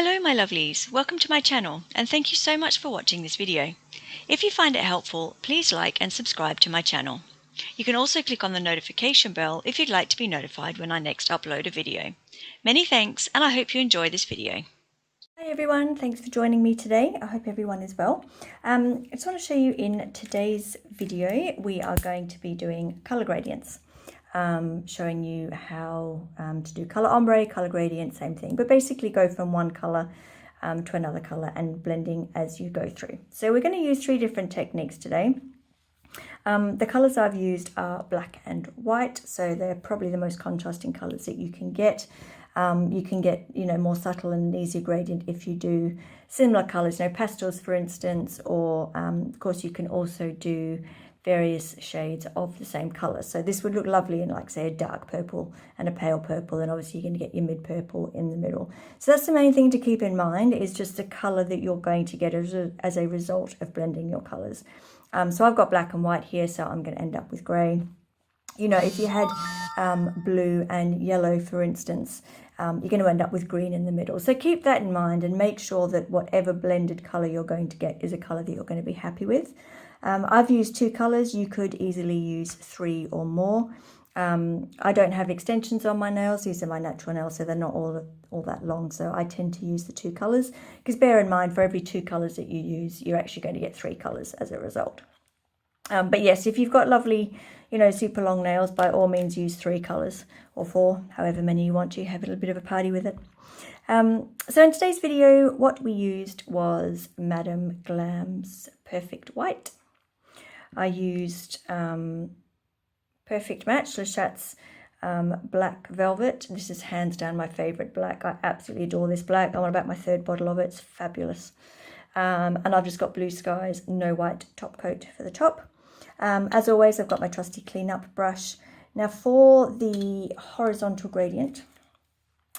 Hello my lovelies, welcome to my channel and thank you so much for watching this video. If you find it helpful, please like and subscribe to my channel. You can also click on the notification bell if you'd like to be notified when I next upload a video. Many thanks and I hope you enjoy this video. Hi everyone, thanks for joining me today. I hope everyone is well. I just want to show you in today's video we are going to be doing colour gradients. Showing you how to do colour ombre, colour gradient, same thing, but basically go from one colour to another colour and blending as you go through. So we're going to use 3 different techniques today. The colours I've used are black and white, so they're probably the most contrasting colours that you can get. You can get, more subtle and easier gradient if you do similar colours, pastels for instance, or of course you can also do various shades of the same colour. So this would look lovely in, like, say, a dark purple and a pale purple, and obviously you're going to get your mid purple in the middle. So that's the main thing to keep in mind, is just the colour that you're going to get as a result of blending your colours. So I've got black and white here, so I'm going to end up with grey. If you had blue and yellow, for instance, you're going to end up with green in the middle. So keep that in mind and make sure that whatever blended colour you're going to get is a colour that you're going to be happy with. I've used 2 colours. You could easily use 3 or more. I don't have extensions on my nails. These are my natural nails, so they're not all that long. So I tend to use the 2 colours, because bear in mind, for every 2 colours that you use, you're actually going to get 3 colours as a result. But yes, if you've got lovely, super long nails, by all means use 3 colours or 4, however many you want to. Have a little bit of a party with it. So in today's video, what we used was Madame Glam's Perfect White. I used Perfect Match, Le Chat's Black Velvet. This is hands down my favourite black. I absolutely adore this black. I'm on about my 3rd bottle of it. It's fabulous. And I've just got Blue Skies No White top coat for the top. As always, I've got my trusty clean up brush. Now for the horizontal gradient,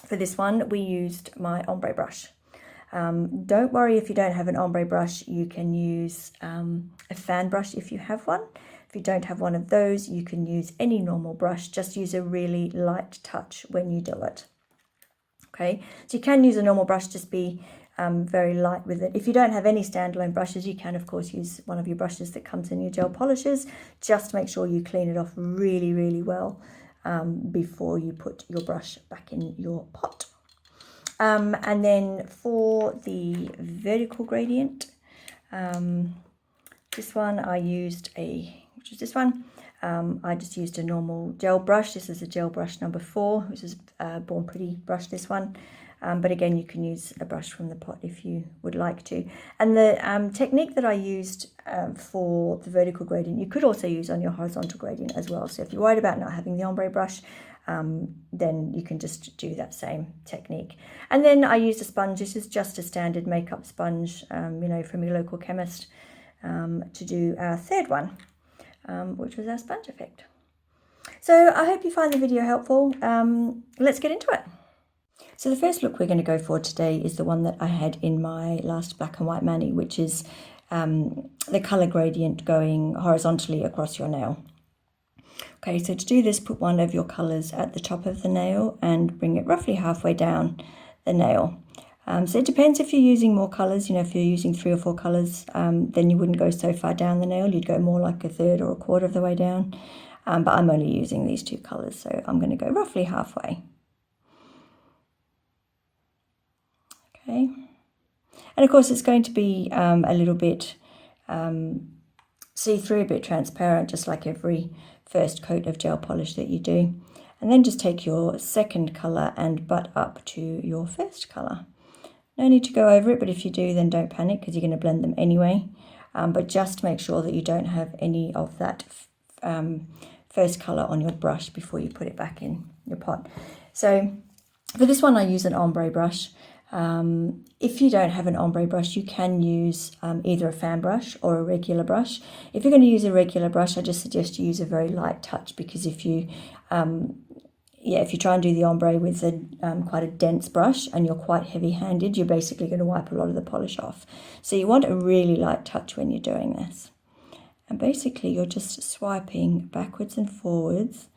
for this one, we used my ombre brush. Don't worry if you don't have an ombre brush. You can use a fan brush if you have one. If you don't have one of those, you can use any normal brush. Just use a really light touch when you do it. Okay, so you can use a normal brush, just be very light with it. If you don't have any standalone brushes, you can of course use one of your brushes that comes in your gel polishers. Just make sure you clean it off really, really well before you put your brush back in your pot. And then for the vertical gradient, this one I used which is this one. I just used a normal gel brush. This is a gel brush number 4, which is Born Pretty brush, this one. But again, you can use a brush from the pot if you would like to. And the technique that I used for the vertical gradient, you could also use on your horizontal gradient as well. So if you're worried about not having the ombre brush, then you can just do that same technique. And then I used a sponge. This is just a standard makeup sponge, from your local chemist, to do our 3rd one, which was our sponge effect. So I hope you find the video helpful. Let's get into it. So the first look we're going to go for today is the one that I had in my last black and white mani, which is the colour gradient going horizontally across your nail. Okay, so to do this, put one of your colours at the top of the nail and bring it roughly halfway down the nail. So it depends if you're using more colours. If you're using 3 or 4 colours, then you wouldn't go so far down the nail. You'd go more like a 1/3 or a 1/4 of the way down. But I'm only using these 2 colours, so I'm going to go roughly halfway. Okay, and of course it's going to be a little bit see-through, a bit transparent, just like every first coat of gel polish that you do. And then just take your 2nd colour and butt up to your 1st colour. No need to go over it, but if you do, then don't panic, because you're going to blend them anyway. But just make sure that you don't have any of that 1st colour on your brush before you put it back in your pot. So for this one, I use an ombre brush. If you don't have an ombre brush, you can use either a fan brush or a regular brush. If you're going to use a regular brush, I just suggest you use a very light touch, because if you try and do the ombre with quite a dense brush and you're quite heavy-handed, you're basically going to wipe a lot of the polish off. So you want a really light touch when you're doing this. And basically you're just swiping backwards and forwards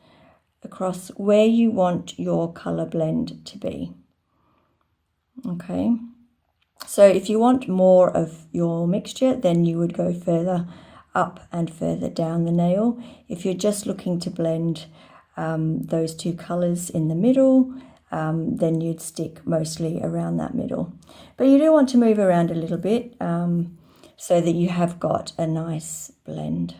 across where you want your colour blend to be. Okay, So if you want more of your mixture, then you would go further up and further down the nail. If you're just looking to blend those two colours in the middle, then you'd stick mostly around that middle. But you do want to move around a little bit so that you have got a nice blend.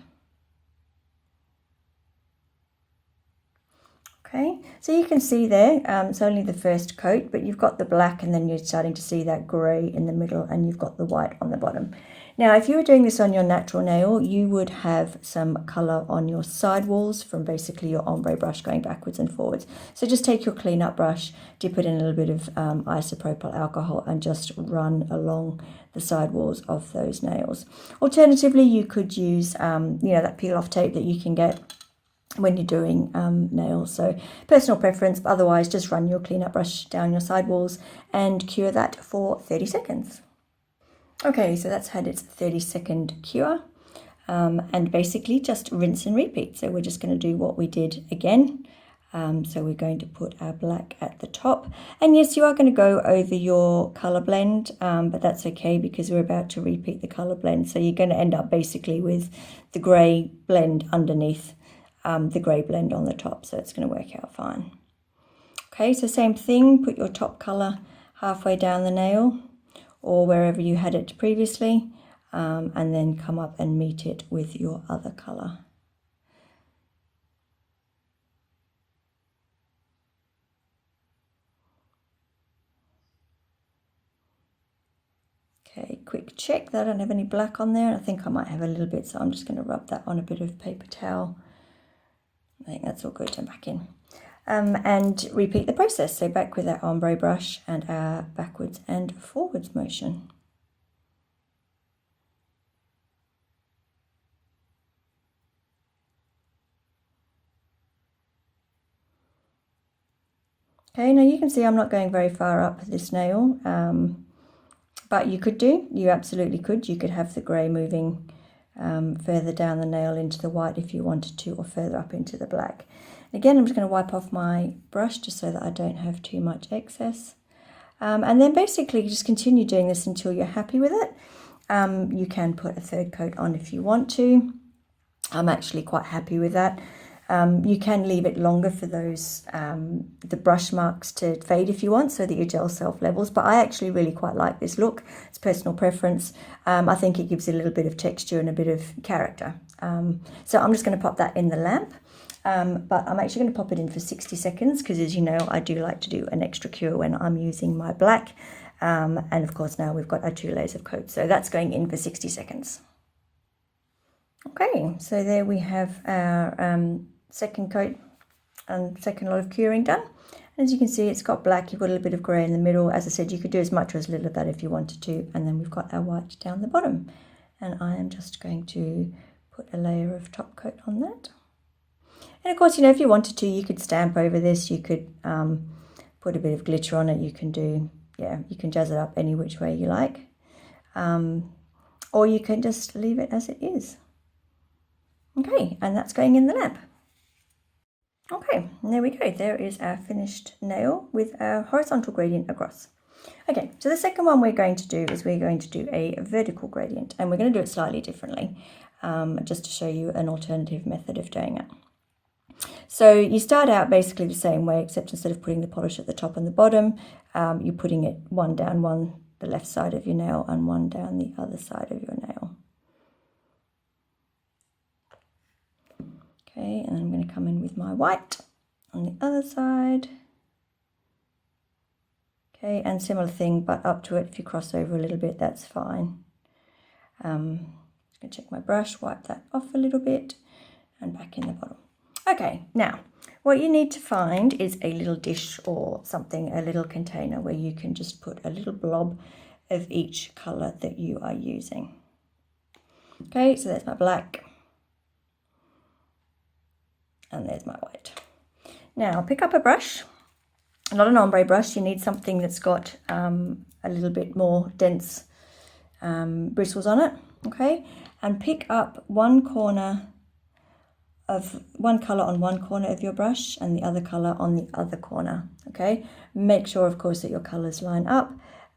Okay, so you can see there, it's only the first coat, but you've got the black and then you're starting to see that grey in the middle and you've got the white on the bottom. Now, if you were doing this on your natural nail, you would have some colour on your side walls from basically your ombre brush going backwards and forwards. So just take your cleanup brush, dip it in a little bit of isopropyl alcohol and just run along the side walls of those nails. Alternatively, you could use, that peel-off tape that you can get when you're doing nails. So personal preference, but otherwise just run your cleanup brush down your side walls and cure that for 30 seconds. Okay, so that's had its 30-second cure, and basically just rinse and repeat. So we're just going to do what we did again. So we're going to put our black at the top, and yes, you are going to go over your color blend, but that's okay because we're about to repeat the color blend. So you're going to end up basically with the grey blend underneath the grey blend on the top, so it's going to work out fine. Okay, so same thing, put your top colour halfway down the nail or wherever you had it previously, and then come up and meet it with your other colour. Okay, quick check that I don't have any black on there. I think I might have a little bit, so I'm just going to rub that on a bit of paper towel. I think that's all good, and back in. And repeat the process. So back with our ombre brush and our backwards and forwards motion. Okay, now you can see I'm not going very far up this nail, but you absolutely could. You could have the grey moving further down the nail into the white if you wanted to, or further up into the black. Again, I'm just going to wipe off my brush just so that I don't have too much excess. And then basically just continue doing this until you're happy with it. You can put a third coat on if you want to. I'm actually quite happy with that. You can leave it longer for those the brush marks to fade if you want, so that your gel self levels, but I actually really quite like this look. It's personal preference. I think it gives it a little bit of texture and a bit of character. So I'm just going to pop that in the lamp, but I'm actually going to pop it in for 60 seconds because, as you know, I do like to do an extra cure when I'm using my black, and of course now we've got our 2 layers of coat, so that's going in for 60 seconds. Okay, so there we have our second coat and second lot of curing done. As you can see, it's got black, you've got a little bit of grey in the middle. As I said, you could do as much or as little of that if you wanted to, and then we've got our white down the bottom. And I am just going to put a layer of top coat on that. And of course, if you wanted to, you could stamp over this, you could put a bit of glitter on it, you can jazz it up any which way you like. Or you can just leave it as it is. Okay, and that's going in the lamp. Okay, and there we go. There is our finished nail with our horizontal gradient across. Okay, so the second one we're going to do is we're going to do a vertical gradient, and we're going to do it slightly differently, just to show you an alternative method of doing it. So you start out basically the same way, except instead of putting the polish at the top and the bottom, you're putting it one down the left side of your nail and one down the other side of your nail. Okay, and I'm going to come in with my white on the other side. Okay, and similar thing, but up to it, if you cross over a little bit, that's fine. I'm going to check my brush, wipe that off a little bit, and back in the bottom. Okay, now, what you need to find is a little dish or something, a little container where you can just put a little blob of each colour that you are using. Okay, so there's my black. And there's my white. Now pick up a brush, not an ombre brush. You need something that's got a little bit more dense bristles on it. Okay, and pick up one colour on one corner of your brush and the other colour on the other corner. Okay, make sure of course that your colours line up,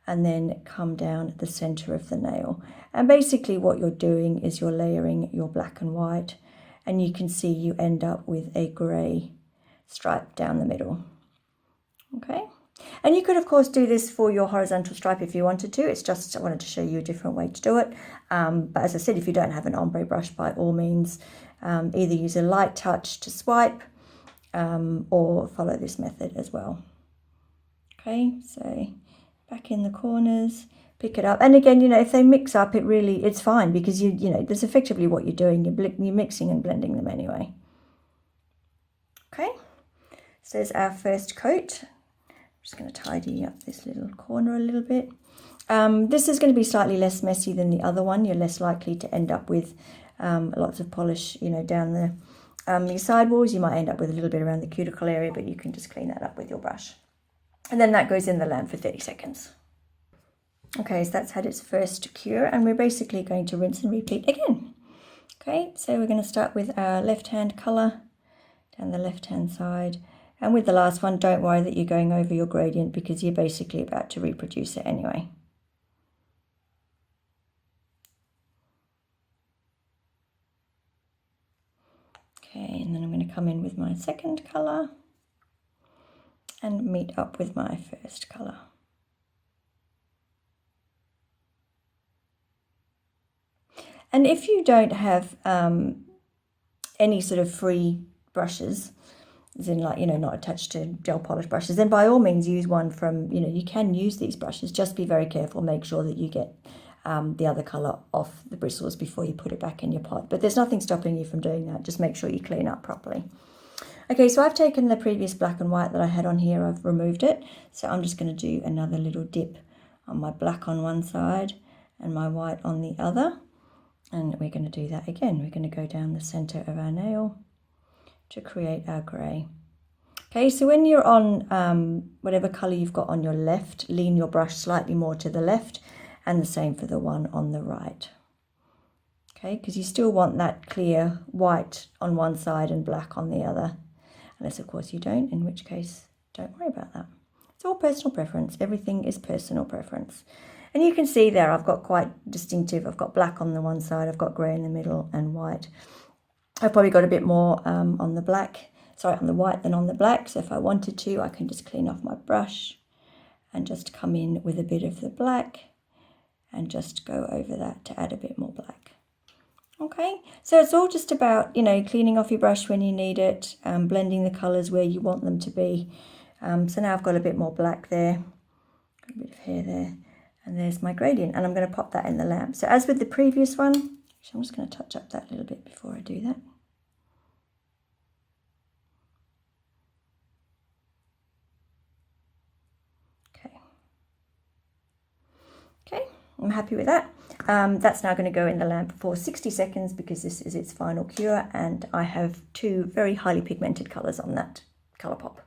and then come down the center of the nail. And basically what you're doing is you're layering your black and white, and you can see you end up with a grey stripe down the middle. Okay, and you could of course do this for your horizontal stripe if you wanted to. It's just I wanted to show you a different way to do it. But as I said, if you don't have an ombre brush, by all means, either use a light touch to swipe or follow this method as well. Okay, so back in the corners, pick it up, and again, you know, if they mix up, it's fine, because you know that's effectively what you're doing. You're mixing and blending them anyway. Okay, so there's our first coat. I'm just going to tidy up this little corner a little bit. This is going to be slightly less messy than the other one. You're less likely to end up with lots of polish, you know, down your sidewalls. You might end up with a little bit around the cuticle area, but you can just clean that up with your brush. And then that goes in the lamp for 30 seconds. Okay, so that's had its first cure, and we're basically going to rinse and repeat again. Okay, so we're going to start with our left-hand colour down the left-hand side. And with the last one, don't worry that you're going over your gradient, because you're basically about to reproduce it anyway. Okay, and then I'm going to come in with my second colour and meet up with my first colour. And if you don't have any sort of free brushes, as in, like, you know, not attached to gel polish brushes, then by all means use one from, you know, you can use these brushes. Just be very careful, make sure that you get the other colour off the bristles before you put it back in your pot. But there's nothing stopping you from doing that. Just make sure you clean up properly. Okay, so I've taken the previous black and white that I had on here, I've removed it. So I'm just going to do another little dip on my black on one side and my white on the other. And we're going to do that again. We're going to go down the center of our nail to create our grey. Okay, so when you're on whatever colour you've got on your left, lean your brush slightly more to the left, and the same for the one on the right. Okay, because you still want that clear white on one side and black on the other. Unless, of course, you don't, in which case, don't worry about that. It's all personal preference. Everything is personal preference. And you can see there I've got quite distinctive, I've got black on the one side, I've got grey in the middle and white. I've probably got a bit more on the white than on the black. So if I wanted to, I can just clean off my brush and just come in with a bit of the black and just go over that to add a bit more black. Okay, so it's all just about, you know, cleaning off your brush when you need it, blending the colours where you want them to be. So now I've got a bit more black there, got a bit of hair there. And there's my gradient, and I'm going to pop that in the lamp. So as with the previous one, I'm just going to touch up that a little bit before I do that. Okay, I'm happy with that. That's now going to go in the lamp for 60 seconds because this is its final cure, and I have two very highly pigmented colours on that colour pop.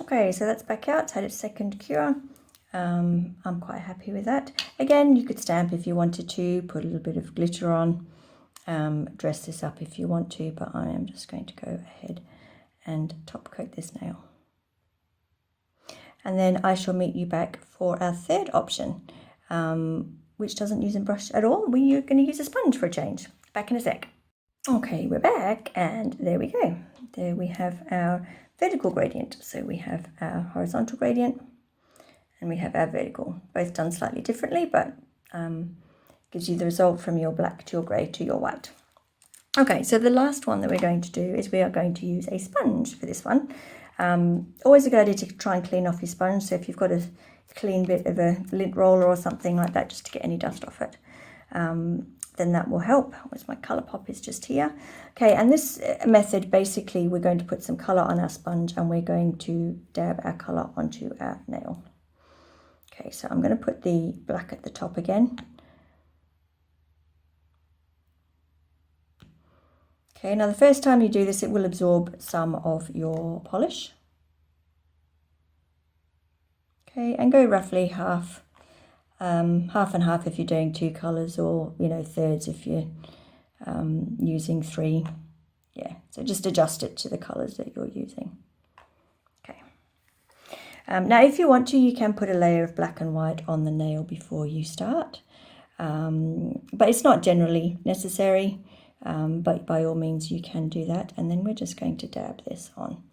Okay, so that's back out, it's had its second cure. I'm quite happy with that. Again, you could stamp if you wanted to, put a little bit of glitter on, dress this up if you want to, but I am just going to go ahead and top coat this nail. And then I shall meet you back for our third option, which doesn't use a brush at all. We're going to use a sponge for a change. Back in a sec. Okay, we're back, and there we go. There we have our vertical gradient. So we have our horizontal gradient, and we have our vertical, both done slightly differently, but gives you the result from your black to your grey to your white. Okay, so the last one that we're going to do is we are going to use a sponge for this one. Always a good idea to try and clean off your sponge. So if you've got a clean bit of a lint roller or something like that, just to get any dust off it, then that will help. Where's my colour pop is just here. Okay, and this method, basically, we're going to put some colour on our sponge and we're going to dab our colour onto our nail. Okay, so I'm going to put the black at the top again. Okay, now the first time you do this, it will absorb some of your polish. Okay, and go roughly half and half if you're doing two colours, or, you know, thirds if you're using three. Yeah, so just adjust it to the colours that you're using. Now, if you want to, you can put a layer of black and white on the nail before you start. But it's not generally necessary, but by all means you can do that. And then we're just going to dab this on.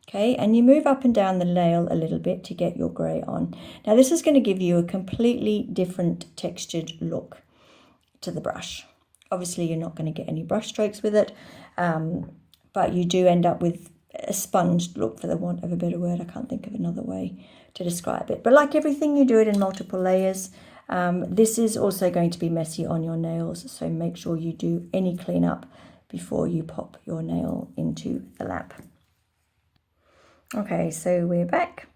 Okay, and you move up and down the nail a little bit to get your grey on. Now this is going to give you a completely different textured look to the brush. Obviously you're not going to get any brush strokes with it, but you do end up with a sponged look, for the want of a better word. I can't think of another way to describe it. But like everything, you do it in multiple layers. This is also going to be messy on your nails, so make sure you do any cleanup before you pop your nail into the lamp. Okay, so we're back.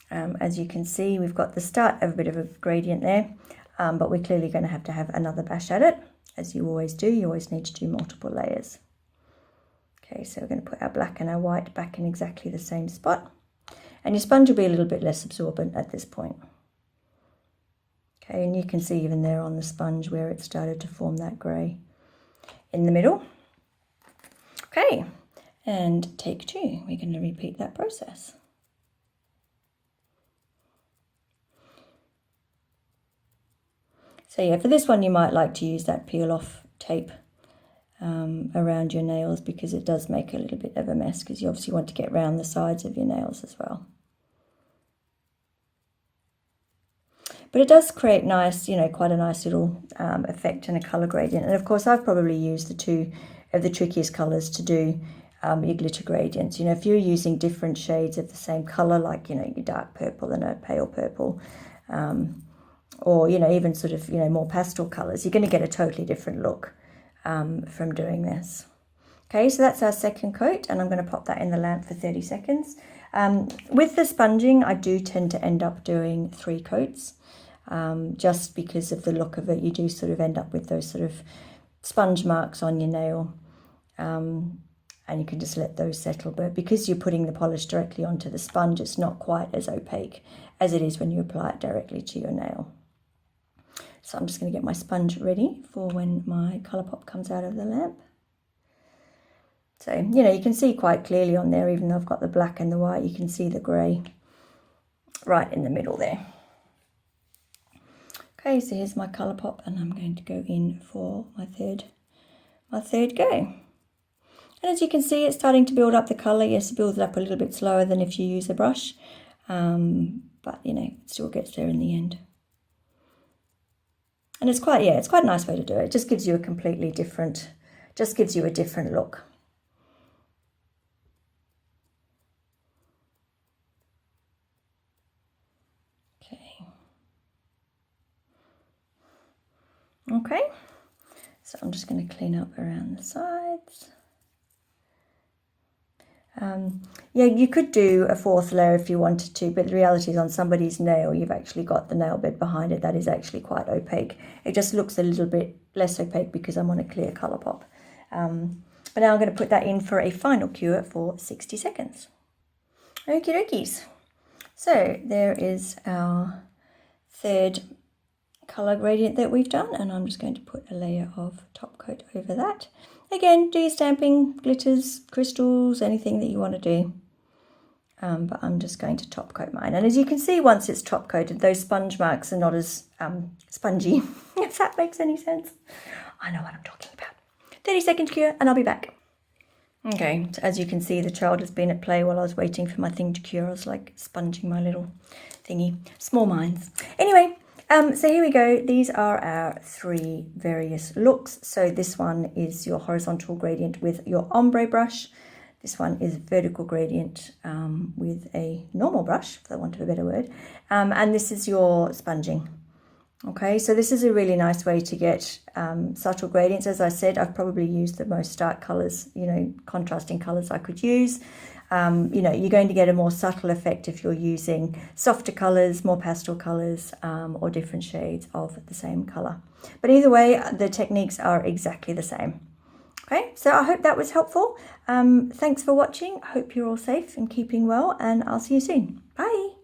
As you can see, we've got the start of a bit of a gradient there, but we're clearly going to have another bash at it, as you always do. You always need to do multiple layers. Okay, so we're going to put our black and our white back in exactly the same spot, and your sponge will be a little bit less absorbent at this point. Okay, and you can see even there on the sponge where it started to form that grey in the middle. Okay. And take 2, we're going to repeat that process. So yeah, for this one you might like to use that peel off tape around your nails, because it does make a little bit of a mess, because you obviously want to get around the sides of your nails as well. But it does create nice, quite a nice little effect and a colour gradient. And of course I've probably used the 2 of the trickiest colours to do your glitter gradients. If you're using different shades of the same colour, like your dark purple and a pale purple, or even sort of more pastel colours, you're going to get a totally different look from doing this. Okay, so that's our second coat, and I'm going to pop that in the lamp for 30 seconds. With the sponging, I do tend to end up doing 3 coats, just because of the look of it. You do sort of end up with those sort of sponge marks on your nail. And you can just let those settle, but because you're putting the polish directly onto the sponge, it's not quite as opaque as it is when you apply it directly to your nail. So I'm just going to get my sponge ready for when my Colourpop comes out of the lamp. So, you can see quite clearly on there, even though I've got the black and the white, you can see the grey right in the middle there. Okay, so here's my Colourpop, and I'm going to go in for my third go. And as you can see, it's starting to build up the colour. Yes, it builds up a little bit slower than if you use a brush, but it still gets there in the end. And it's quite a nice way to do it. It just gives you a completely different, a different look. Okay, so I'm just going to clean up around the sides. Yeah, you could do a 4th layer if you wanted to, but the reality is on somebody's nail, you've actually got the nail bed behind it that is actually quite opaque. It just looks a little bit less opaque because I'm on a clear Colourpop. But now I'm going to put that in for a final cure for 60 seconds. Okie dokies. So there is our 3rd colour gradient that we've done, and I'm just going to put a layer of top coat over that. Again, do your stamping, glitters, crystals, anything that you want to do. But I'm just going to top coat mine. And as you can see, once it's top coated, those sponge marks are not as spongy, if that makes any sense. I know what I'm talking about. 30-second cure, and I'll be back. Okay, so as you can see, the child has been at play while I was waiting for my thing to cure. I was like sponging my little thingy. Small minds. Anyway, so here we go. These are our 3 various looks. So this one is your horizontal gradient with your ombre brush. This one is vertical gradient with a normal brush, for the want of a better word. And this is your sponging. Okay, so this is a really nice way to get subtle gradients. As I said, I've probably used the most stark colours, contrasting colours I could use. You're going to get a more subtle effect if you're using softer colours, more pastel colours, or different shades of the same colour. But either way, the techniques are exactly the same. Okay, so I hope that was helpful. Thanks for watching. I hope you're all safe and keeping well, and I'll see you soon. Bye.